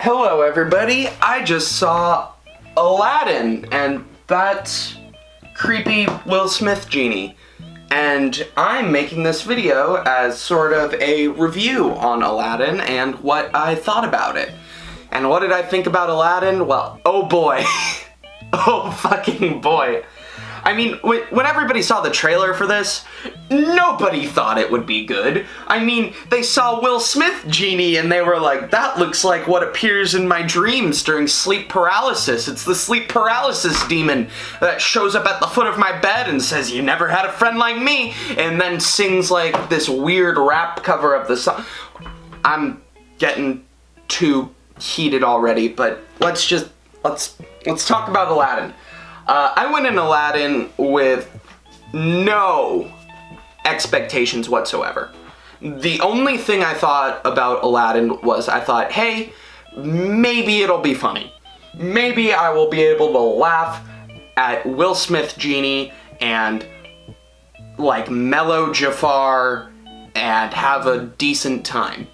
Hello everybody, I just saw Aladdin, and that creepy Will Smith genie. And I'm making this video as sort of a review on Aladdin and what I thought about it. And what did I think about Aladdin? Well, oh boy. Oh fucking boy. I mean, when everybody saw the trailer for this, nobody thought it would be good. I mean, they saw Will Smith genie and they were like, that looks like what appears in my dreams during sleep paralysis. It's the sleep paralysis demon that shows up at the foot of my bed and says, you never had a friend like me, and then sings like this weird rap cover of the song. I'm getting too heated already, but let's talk about Aladdin. I went in Aladdin with no expectations whatsoever. The only thing I thought about Aladdin was I thought, hey, maybe it'll be funny. Maybe I will be able to laugh at Will Smith genie and like mellow Jafar and have a decent time.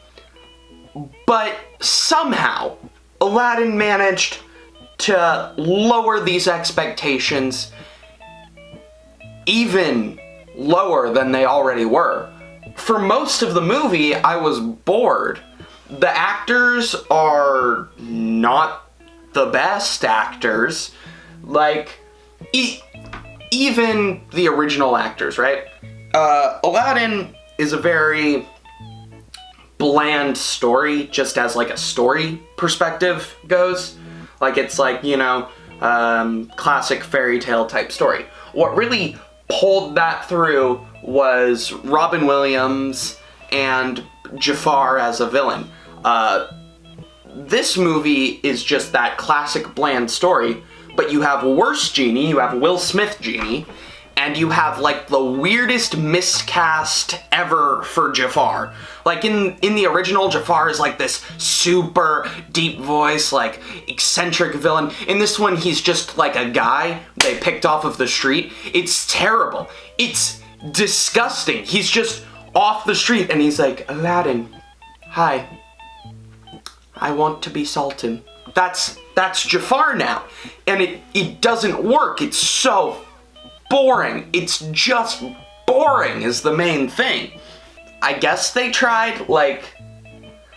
But somehow Aladdin managed to lower these expectations even lower than they already were. For most of the movie, I was bored. The actors are not the best actors. Like, even the original actors, right? Aladdin is a very bland story, just as like a story perspective goes. Like, it's like, you know, classic fairy tale type story. What really pulled that through was Robin Williams and Jafar as a villain. This movie is just that classic bland story, but you have worse genie, you have Will Smith genie, and you have like the weirdest miscast ever for Jafar. Like in the original, Jafar is like this super deep voice, like eccentric villain. In this one, he's just like a guy they picked off of the street. It's terrible. It's disgusting. He's just off the street and he's like, Aladdin, hi, I want to be Sultan. That's Jafar now. And it doesn't work. It's so boring. It's just boring is the main thing. I guess they tried, like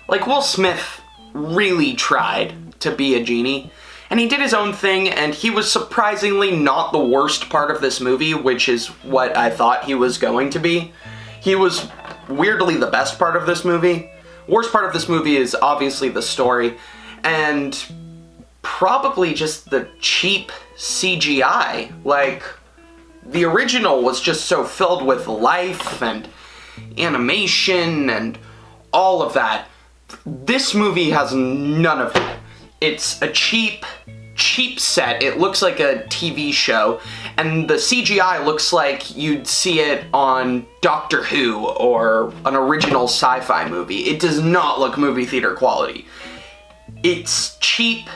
Will Smith really tried to be a genie, and he did his own thing, and he was surprisingly not the worst part of this movie, which is what I thought he was going to be. He was weirdly the best part of this movie. Worst part of this movie is obviously the story, and probably just the cheap CGI. Like, the original was just so filled with life and animation and all of that. This movie has none of that. It's a cheap set. It looks like a TV show, and the CGI looks like you'd see it on Doctor Who or an original sci-fi movie. It does not look movie theater quality. It's cheap,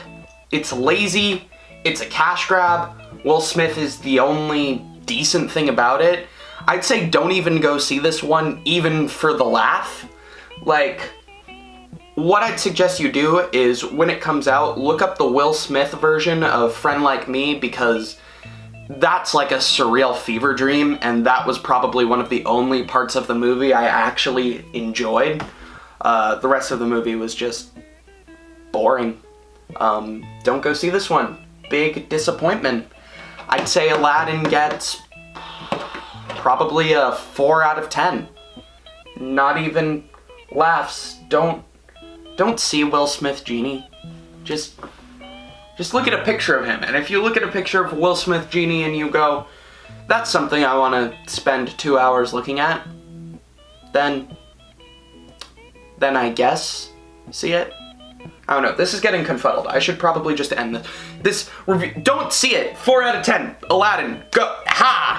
it's lazy, it's a cash grab. Will Smith is the only decent thing about it. I'd say don't even go see this one, even for the laugh. Like, what I'd suggest you do is, when it comes out, look up the Will Smith version of Friend Like Me, because that's like a surreal fever dream, and that was probably one of the only parts of the movie I actually enjoyed. The rest of the movie was just boring. Don't go see this one. Big disappointment. I'd say Aladdin gets probably a 4 out of 10. Not even laughs. Don't see Will Smith genie. Just look at a picture of him, and if you look at a picture of Will Smith genie and you go, that's something I want to spend 2 hours looking at, then I guess see it. I don't know, this is getting confuddled. I should probably just end this review. Don't see it. 4 out of 10. Aladdin. Go. Ha!